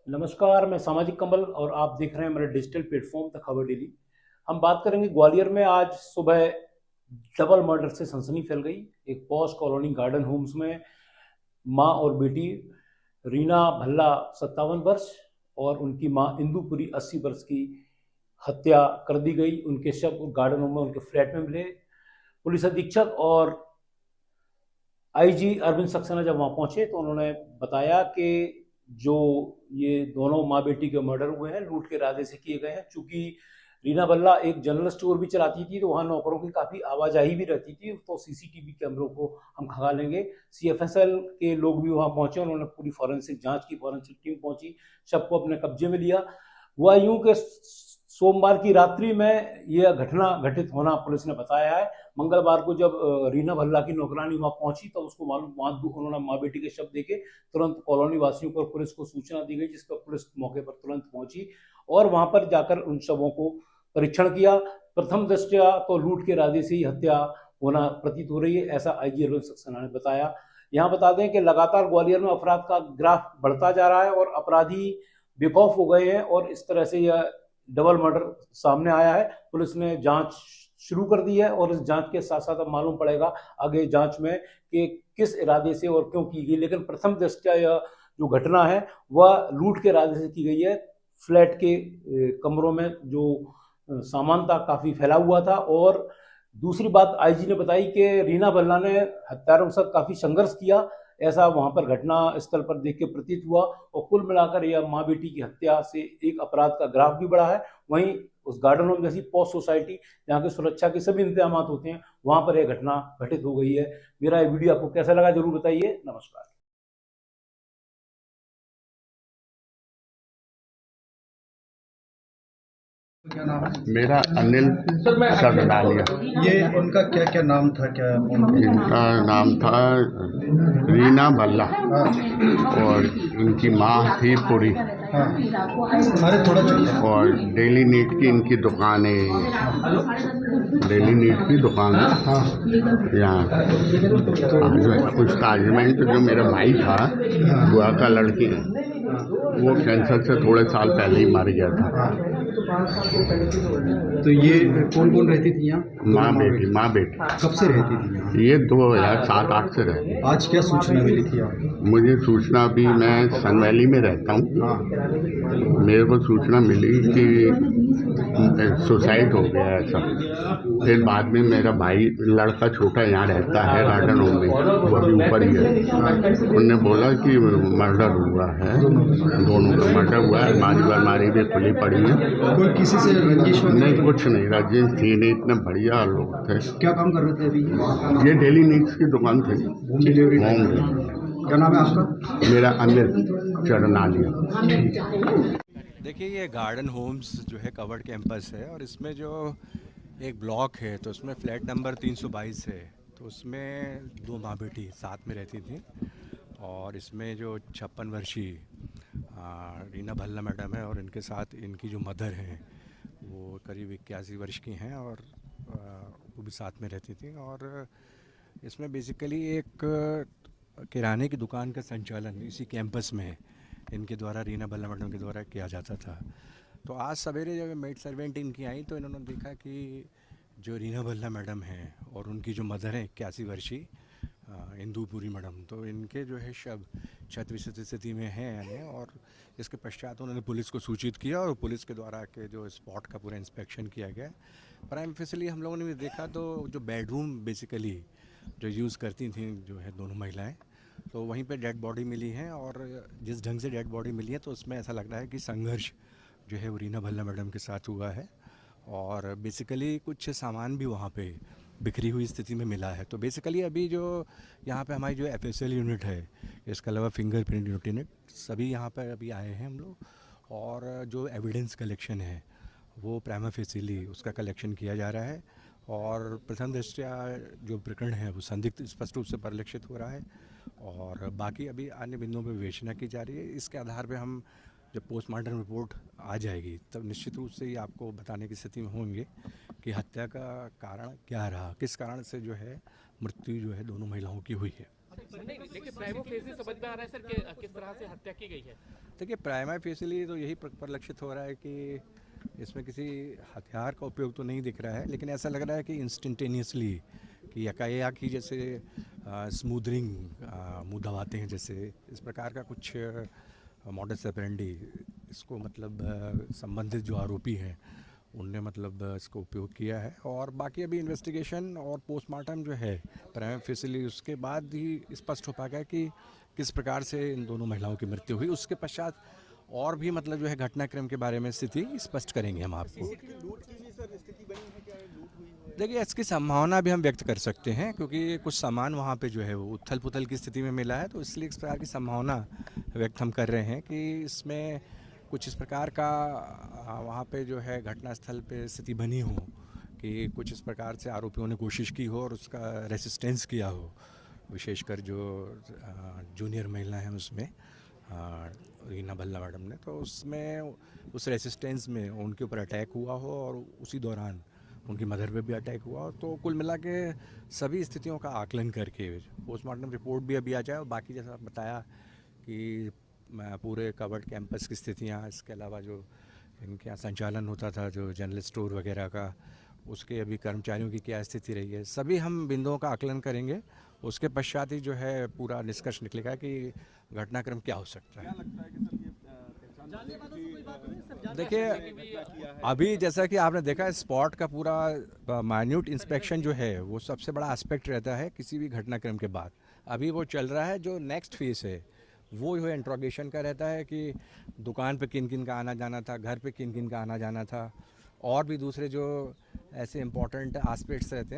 नमस्कार, मैं सामाजिक कमल और आप देख रहे हैं मेरे डिजिटल प्लेटफॉर्म द खबर डेली। हम बात करेंगे ग्वालियर में आज सुबह डबल मर्डर से सनसनी फैल गई। एक पॉश कॉलोनी गार्डन होम्स में मां और बेटी रीना भल्ला 57 वर्ष और उनकी मां इंदुपुरी 80 वर्ष की हत्या कर दी गई। उनके शव गार्डन होम में उनके फ्लैट में मिले। पुलिस अधीक्षक और आईजी अरविंद सक्सेना जब वहां पहुंचे तो उन्होंने बताया कि जो ये दोनों माँ बेटी के मर्डर हुए हैं लूट के इरादे से किए गए हैं। चूंकि रीना बल्ला एक जनरल स्टोर भी चलाती थी तो वहां नौकरों की काफी आवाजाही भी रहती थी, तो सीसीटीवी कैमरों को हम खंगालेंगे। सीएफएसएल के लोग भी वहां पहुंचे, उन्होंने पूरी फॉरेंसिक जांच की, फॉरेंसिक टीम पहुंची, शव को अपने कब्जे में लिया। हुआ यूं कि सोमवार की रात्रि में यह घटना घटित होना पुलिस ने बताया है। मंगलवार को जब रीना भल्ला की नौकरानी वहां पहुंची तो उसको मालूम वहां उन्होंने माँ बेटी के शव देखे। तुरंत कॉलोनी वासियों को और पुलिस को सूचना दी गई, जिस पर पुलिस मौके पर तुरंत पहुंची और वहां पर जाकर उन शवों को परीक्षण किया। प्रथम दृष्टया तो लूट के इरादे से ही हत्या होना प्रतीत हो रही है, ऐसा आईजी अरविंद सक्सेना ने बताया। यहाँ बता दें कि लगातार ग्वालियर में अपराध का ग्राफ बढ़ता जा रहा है और अपराधी बेखौफ हो गए हैं और इस तरह से यह डबल मर्डर सामने आया है। पुलिस ने जांच शुरू कर दी है और इस जांच के साथ साथ अब मालूम पड़ेगा आगे जांच में कि किस इरादे से और क्यों की गई। लेकिन प्रथम दृष्टया यह जो घटना है वह लूट के इरादे से की गई है। फ्लैट के कमरों में जो सामान था काफी फैला हुआ था। और दूसरी बात आईजी ने बताई कि रीना भल्ला ने हत्यारों के साथ काफी संघर्ष किया, ऐसा वहां पर घटना स्थल पर देख के प्रतीत हुआ। और कुल मिलाकर यह माँ बेटी की हत्या से एक अपराध का ग्राफ भी बढ़ा है। वहीं उस गार्डन होम जैसी पॉश सोसाइटी जहाँ की सुरक्षा के सभी इंतजाम होते हैं वहां पर यह घटना घटित हो गई है। मेरा ये वीडियो आपको कैसा लगा जरूर बताइए। नमस्कार। क्या नाम है? मेरा अनिल सरनालिया। ये इनका क्या क्या नाम था, क्या इनका नाम था रीना भल्ला हाँ और इनकी माँ थी पुरी हाँ, अरे थोड़ा चुप। और डेली नीड की इनकी दुकान है। डेली नीड की दुकान है हाँ यहाँ। उसका हस्बैंड जो मेरा भाई था, बुआ का लड़की, वो कैंसर से थोड़े साल पहले ही मर गया था। तो ये कौन कौन रहती थी यहाँ? माँ बेटी। कब से रहती थी यहाँ? ये 2007-8 से रहती। आज क्या सूचना मिली थी आपको? मुझे सूचना, अभी मैं सन वैली में रहता हूँ, हाँ मेरे को सूचना मिली कि सुसाइड हो गया है सब। फिर बाद में मेरा भाई लड़का छोटा यहाँ रहता है गार्डन होम में, वो अभी ऊपर ही है, उनने बोला कि मर्डर हुआ है, दोनों का मर्डर हुआ है। मारी भी खुली पड़ी है। कोई किसी से रंजिश नहीं, कुछ नहीं, रंजिश थी नहीं, इतने बढ़िया लोग थे। क्या काम कर रहे थे अभी? ये डेली नीड्स की दुकान थी। Home delivery. क्या नाम है आपका? मेरा अनिल चरनालिया। देखिए, ये गार्डन होम्स जो है कवर्ड कैंपस है और इसमें जो एक ब्लॉक है तो उसमें फ्लैट नंबर 322 है। तो उसमें दो माँ बेटी साथ में रहती थी और इसमें जो 56 वर्षीय रीना भल्ला मैडम है और इनके साथ इनकी जो मदर हैं वो करीब 81 वर्ष की हैं और वो भी साथ में रहती थी। और इसमें बेसिकली एक किराने की दुकान का संचालन इसी कैंपस में इनके द्वारा, रीना भल्ला मैडम के द्वारा किया जाता था। तो आज सवेरे जब मेड सर्वेंट इनकी आई तो इन्होंने देखा कि जो रीना भल्ला मैडम हैं और उनकी जो मदर है 81 वर्षीय इंदुपुरी मैडम, तो इनके जो है शव क्षत विक्षत स्थिति में हैं यानी। और इसके पश्चात उन्होंने पुलिस को सूचित किया और पुलिस के द्वारा के जो स्पॉट का पूरा इंस्पेक्शन किया गया। प्राइम फेसिली हम लोगों ने भी देखा तो जो बेडरूम बेसिकली जो यूज़ करती थी जो है दोनों महिलाएं, तो वहीं पे डेड बॉडी मिली है। और जिस ढंग से डेड बॉडी मिली है तो उसमें ऐसा लग रहा है कि संघर्ष जो है वो रीना भल्ला मैडम के साथ हुआ है। और बेसिकली कुछ सामान भी वहाँ पे बिखरी हुई स्थिति में मिला है। तो बेसिकली अभी जो यहाँ पे हमारी जो एफएसएल यूनिट है, इसके अलावा फिंगरप्रिंट यूनिट, सभी यहाँ पर अभी आए हैं हम लोग। और जो एविडेंस कलेक्शन है वो प्राइमा फेसिली उसका कलेक्शन किया जा रहा है। और प्रथम दृष्टया जो प्रकरण है वो संदिग्ध स्पष्ट रूप से परिलक्षित हो रहा है और बाकी अभी अन्य बिंदुओं पर विवेचना की जा रही है। इसके आधार पे हम जब पोस्टमार्टम रिपोर्ट आ जाएगी तब निश्चित रूप से ही आपको बताने की स्थिति में होंगे कि हत्या का कारण क्या रहा, किस कारण से जो है मृत्यु जो है दोनों महिलाओं की हुई है। नहीं, लेकिन प्राइमो फेसी समझ में आ रहा है सर कि किस तरह से हत्या की गई है। देखिए प्राइमा फेसिली तो यही परिलक्षित हो रहा है कि इसमें किसी हथियार का उपयोग तो नहीं दिख रहा है, लेकिन ऐसा लग रहा है कि इंस्टेंटेनियसली कि एकाएक ही जैसे स्मूदरिंग मुंह दबाते हैं, जैसे इस प्रकार का कुछ मॉडस ऑपरेंडी इसको मतलब संबंधित जो आरोपी हैं उनने मतलब इसको उपयोग किया है। और बाकी अभी इन्वेस्टिगेशन और पोस्टमार्टम जो है प्राइमा फेसिली उसके बाद ही स्पष्ट हो पाएगा कि किस प्रकार से इन दोनों महिलाओं की मृत्यु हुई। उसके पश्चात और भी मतलब जो है घटनाक्रम के बारे में स्थिति स्पष्ट करेंगे हम आपको। देखिए इसकी संभावना भी हम व्यक्त कर सकते हैं, क्योंकि कुछ सामान वहाँ पे जो है वो उथल पुथल की स्थिति में मिला है, तो इसलिए इस प्रकार की संभावना व्यक्त हम कर रहे हैं कि इसमें कुछ इस प्रकार का वहाँ पे जो है घटनास्थल पे स्थिति बनी हो कि कुछ इस प्रकार से आरोपियों ने कोशिश की हो और उसका रेसिस्टेंस किया हो, विशेषकर जो जूनियर महिला हैं उसमें रीना भल्ला मैडम ने, तो उसमें उस रेसिस्टेंस में उनके ऊपर अटैक हुआ हो और उसी दौरान उनकी मदर पे भी अटैक हुआ हो। तो कुल मिला के सभी स्थितियों का आकलन करके पोस्टमार्टम रिपोर्ट भी अभी आ जाए, और बाकी जैसा बताया कि पूरे कवर्ड कैंपस की स्थितियाँ, इसके अलावा जो इनके यहाँ संचालन होता था जो जनरल स्टोर वगैरह का, उसके अभी कर्मचारियों की क्या स्थिति रही है, सभी हम बिंदुओं का आकलन करेंगे। उसके पश्चात ही जो है पूरा निष्कर्ष निकलेगा कि घटनाक्रम क्या हो सकता है। देखिए अभी जैसा कि आपने देखा स्पॉट का पूरा माइन्यूट इंस्पेक्शन जो है वो सबसे बड़ा एस्पेक्ट रहता है किसी भी घटनाक्रम के बाद। अभी वो चल रहा है, जो नेक्स्ट फेज है वो जो है इंट्रोगेशन का रहता है कि दुकान पे किन किन का आना जाना था, घर पे किन किन का आना जाना था, और भी दूसरे जो ऐसे इम्पोर्टेंट एस्पेक्ट्स रहते हैं